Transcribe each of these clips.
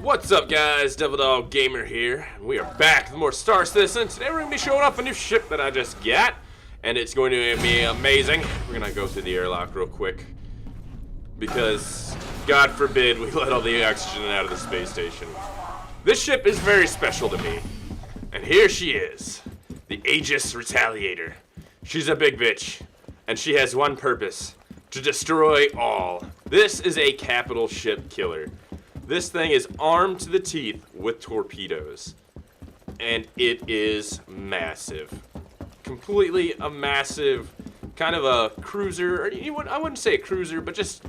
What's up, guys? Devil Dog Gamer here. We are back with more Star Citizen. Today we're going to be showing off a new ship that I just got, and it's going to be amazing. We're going to go through the airlock real quick, because God forbid we let all the oxygen out of the space station. This ship is very special to me, and here she is, the Aegis Retaliator. She's a big bitch, and she has one purpose: to destroy all. This is a capital ship killer. This thing is armed to the teeth with torpedoes, and it is massive. Completely a massive, kind of a cruiser, or I wouldn't say a cruiser, but just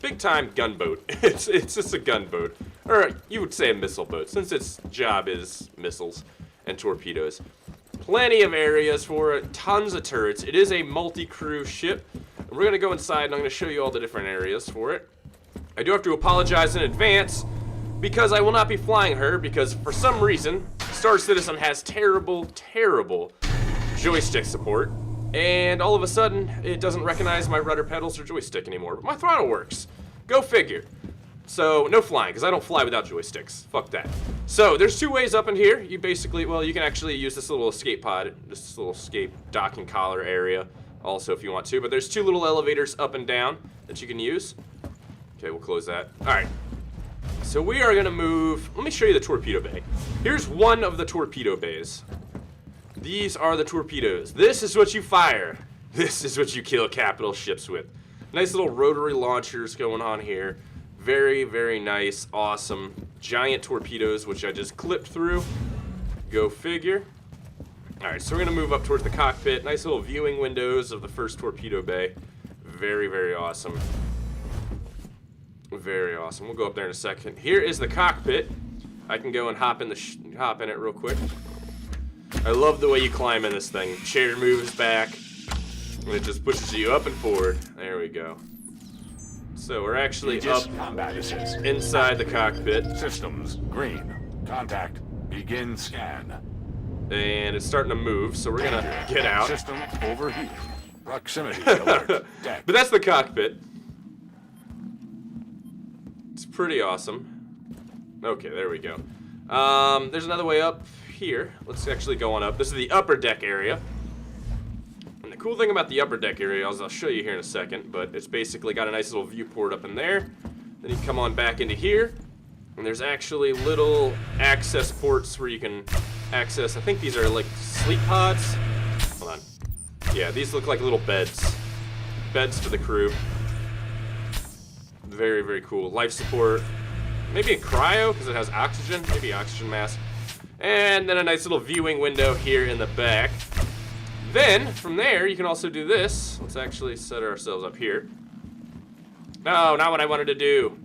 big time gunboat. It's just a gunboat, or you would say a missile boat, since its job is missiles and torpedoes. Plenty of areas for it, tons of turrets. It is a multi-crew ship. And we're gonna go inside and I'm gonna show you all the different areas for it. I do have to apologize in advance because I will not be flying her, because for some reason Star Citizen has terrible joystick support, and all of a sudden it doesn't recognize my rudder pedals or joystick anymore, but my throttle works. Go figure. So no flying, because I don't fly without joysticks. Fuck that. So there's two ways up in here. You basically, well, you can actually use this little escape pod, this little escape docking collar area also if you want to, but there's two little elevators up and down that you can use. Okay, we'll close that. Alright, so we are gonna move. Let me show you the torpedo bay. Here's one of the torpedo bays. These are the torpedoes. This is what you fire. This is what you kill capital ships with. Nice little rotary launchers going on here. Very nice, awesome giant torpedoes, which I just clipped through. Go figure. Alright, so we're gonna move up towards the cockpit. Nice little viewing windows of the first torpedo bay. Very awesome. Very awesome. We'll go up there in a second. Here is the cockpit. I can go and hop in it real quick. I love the way you climb in this thing. Chair moves back, and it just pushes you up and forward. There we go. So we're actually up inside the cockpit. Systems green. Contact. Begin scan. And it's starting to move, so we're gonna get out. System overheat. Proximity alert. Deck. But that's the cockpit. It's pretty awesome. Okay, there we go. There's another way up here. Let's actually go on up. This is the upper deck area. And the cool thing about the upper deck area is I'll show you here in a second, but it's basically got a nice little viewport up in there. Then you come on back into here, and there's actually little access ports where you can access, I think these are like sleep pods. Hold on. Yeah, these look like little beds. Beds for the crew. Very cool. Life support. Maybe a cryo, because it has oxygen. Maybe oxygen mask. And then a nice little viewing window here in the back. Then, from there, you can also do this. Let's actually set ourselves up here. No, not what I wanted to do.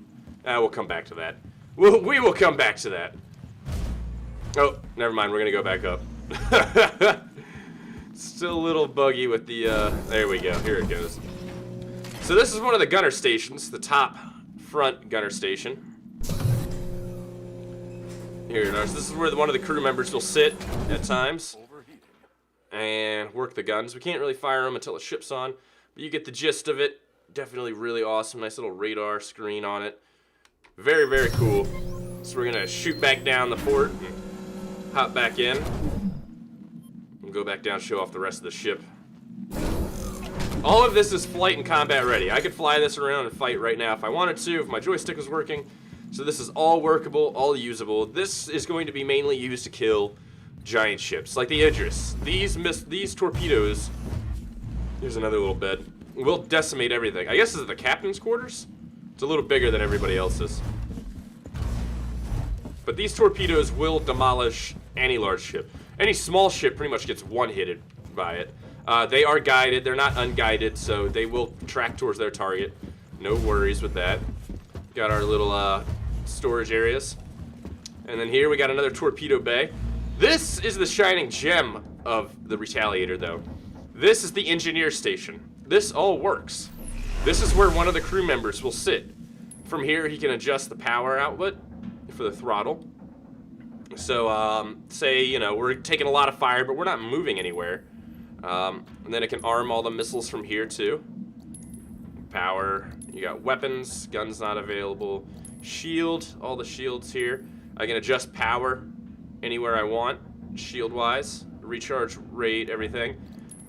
We'll come back to that. We will come back to that. Oh, never mind. We're going to go back up. Still a little buggy with the, there we go. Here it goes. So this is one of the gunner stations, the top front gunner station. Here it is. This is where one of the crew members will sit at times and work the guns. We can't really fire them until the ship's on, but you get the gist of it. Definitely really awesome. Nice little radar screen on it. Very cool. So we're gonna shoot back down the port and hop back in and go back down, show off the rest of the ship. All of this is flight and combat ready. I could fly this around and fight right now if I wanted to, if my joystick was working. So this is all workable, all usable. This is going to be mainly used to kill giant ships, like the Idris. These torpedoes, here's another little bed, will decimate everything. I guess this is the captain's quarters? It's a little bigger than everybody else's. But these torpedoes will demolish any large ship. Any small ship pretty much gets one-hitted by it. They are guided, they're not unguided, so they will track towards their target. No worries with that. Got our little storage areas. And then here we got another torpedo bay. This is the shining gem of the Retaliator, though. This is the engineer station. This all works. This is where one of the crew members will sit. From here, he can adjust the power output for the throttle. So, say, you know, we're taking a lot of fire, but we're not moving anywhere. And then it can arm all the missiles from here too. Power, you got weapons, guns not available. shield, all the shields here. I can adjust power anywhere I want, shield-wise, recharge rate, everything.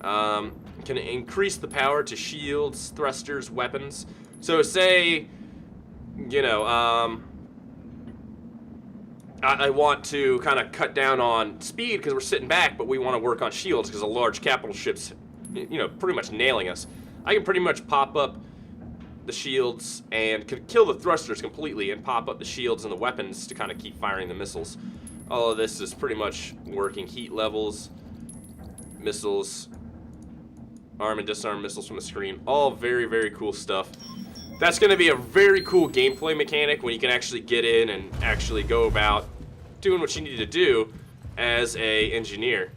Can increase the power to shields, thrusters, weapons. So say, you know, I want to kind of cut down on speed because we're sitting back, but we want to work on shields because a large capital ship's, you know, pretty much nailing us. I can pretty much pop up the shields and can kill the thrusters completely and pop up the shields and the weapons to kind of keep firing the missiles. All of this is pretty much working heat levels, missiles, arm and disarm missiles from the screen. All very, very cool stuff. That's going to be a very cool gameplay mechanic when you can actually get in and actually go about doing what you need to do as a engineer.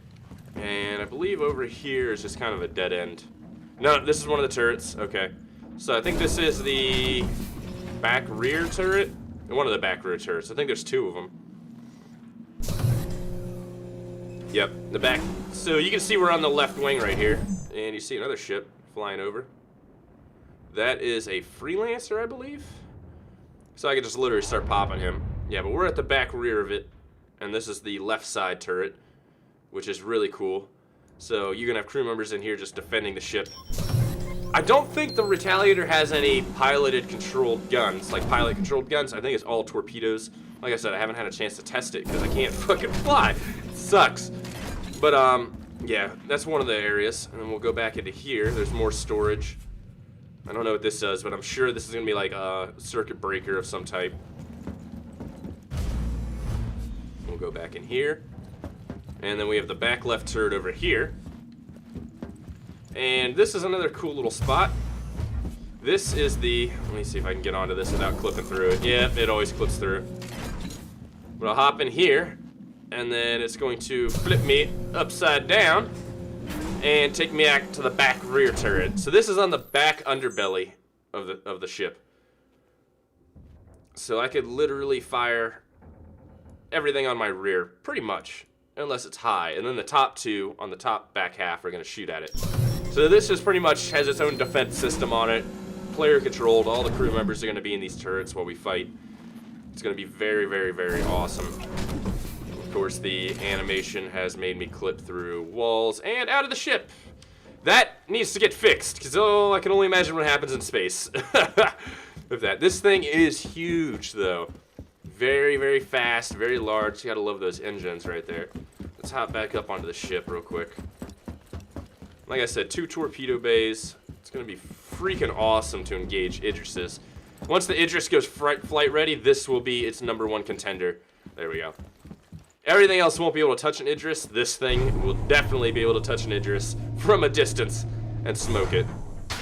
And I believe over here is just kind of a dead end. No, this is one of the turrets. Okay. So I think this is the back rear turret. One of the back rear turrets. I think there's two of them. Yep, the back. So you can see we're on the left wing right here. And you see another ship flying over. That is a Freelancer, I believe. So I can just literally start popping him. Yeah, but we're at the back rear of it. And this is the left side turret, which is really cool. So you're gonna have crew members in here just defending the ship. I don't think the Retaliator has any piloted controlled guns, like pilot controlled guns. I think it's all torpedoes. Like I said, I haven't had a chance to test it because I can't fucking fly. It sucks. But yeah, that's one of the areas. And then we'll go back into here. There's more storage. I don't know what this does, but I'm sure this is gonna be like a circuit breaker of some type. We'll go back in here. And then we have the back left turret over here. And this is another cool little spot. This is the, let me see if I can get onto this without clipping through it. Yep, it always clips through. But I'll hop in here, and then it's going to flip me upside down and take me back to the back rear turret. So this is on the back underbelly of the ship. So I could literally fire everything on my rear, pretty much, unless it's high. And then the top two on the top back half are gonna shoot at it. So this is pretty much has its own defense system on it, player controlled. All the crew members are gonna be in these turrets while we fight. It's gonna be very, very, very awesome. Of course, the animation has made me clip through walls and out of the ship. That needs to get fixed, because oh, I can only imagine what happens in space with that. This thing is huge, though. Very, very fast, very large. You gotta love those engines right there. Let's hop back up onto the ship real quick. Like I said, 2 torpedo bays. It's gonna be freaking awesome to engage Idris's. Once the Idris goes flight ready, this will be its #1 contender. There we go. Everything else won't be able to touch an Idris. This thing will definitely be able to touch an Idris from a distance and smoke it.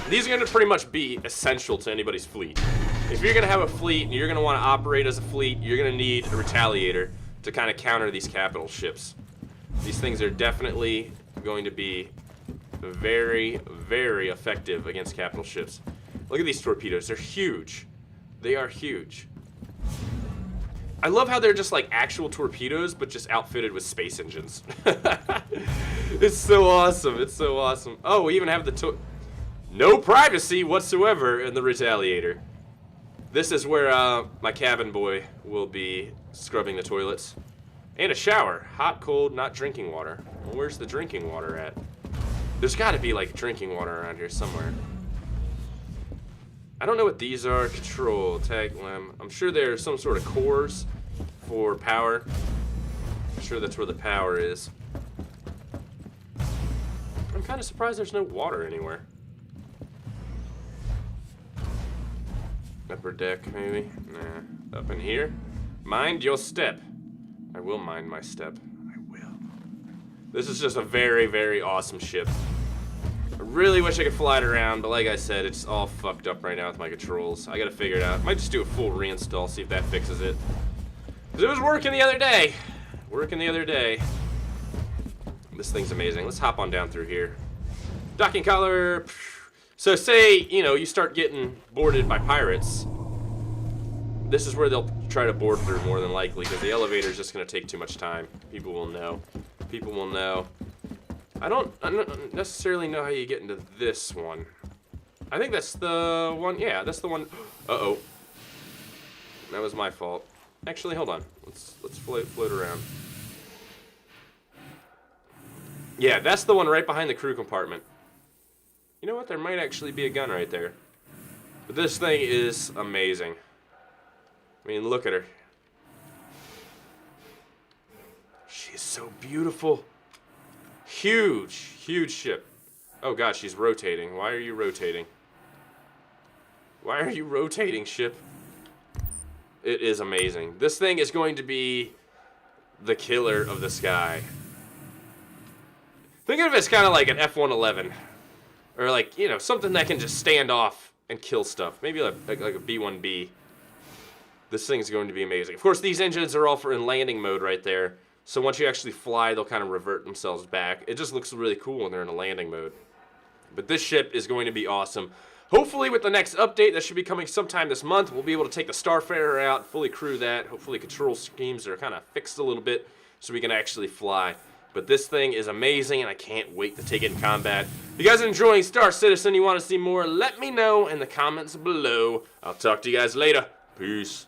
These are gonna pretty much be essential to anybody's fleet. If you're gonna have a fleet and you're gonna wanna operate as a fleet, you're gonna need a Retaliator to kind of counter these capital ships. These things are definitely going to be very, very effective against capital ships. Look at these torpedoes, they're huge. They are huge. I love how they're just like actual torpedoes, but just outfitted with space engines. It's so awesome, it's so awesome. Oh, we even have the no privacy whatsoever in the Retaliator. This is where my cabin boy will be scrubbing the toilets. And a shower, hot, cold, not drinking water. Well, where's the drinking water at? There's gotta be like drinking water around here somewhere. I don't know what these are. Control, tag limb. I'm sure there's some sort of cores for power. I'm sure that's where the power is. I'm kind of surprised there's no water anywhere. Upper deck, maybe? Nah. Up in here? Mind your step. I will mind my step. I will. This is just a very, very awesome ship. I really wish I could fly it around, but like I said, it's all fucked up right now with my controls. I gotta figure it out. Might just do a full reinstall, see if that fixes it. Because it was working the other day. This thing's amazing. Let's hop on down through here. Docking collar. So say, you know, you start getting boarded by pirates. This is where they'll try to board through more than likely, because the elevator's just gonna take too much time. People will know. People will know. I don't necessarily know how you get into this one. I think that's the one, yeah, that's the one. Uh-oh. That was my fault. Actually, hold on. Let's float around. Yeah, that's the one right behind the crew compartment. You know what? There might actually be a gun right there. But this thing is amazing. I mean, look at her. She's so beautiful. Huge, huge ship. Oh god, she's rotating. Why are you rotating? Why are you rotating, ship? It is amazing. This thing is going to be the killer of the sky. Think of it as kind of like an F-111. Or like, you know, something that can just stand off and kill stuff. Maybe like a B-1B. This thing is going to be amazing. Of course, these engines are all for in landing mode right there. So once you actually fly, they'll kind of revert themselves back. It just looks really cool when they're in a landing mode. But this ship is going to be awesome. Hopefully with the next update that should be coming sometime this month, we'll be able to take the Starfarer out, fully crew that. Hopefully control schemes are kind of fixed a little bit so we can actually fly. But this thing is amazing, and I can't wait to take it in combat. If you guys are enjoying Star Citizen, you want to see more, let me know in the comments below. I'll talk to you guys later. Peace.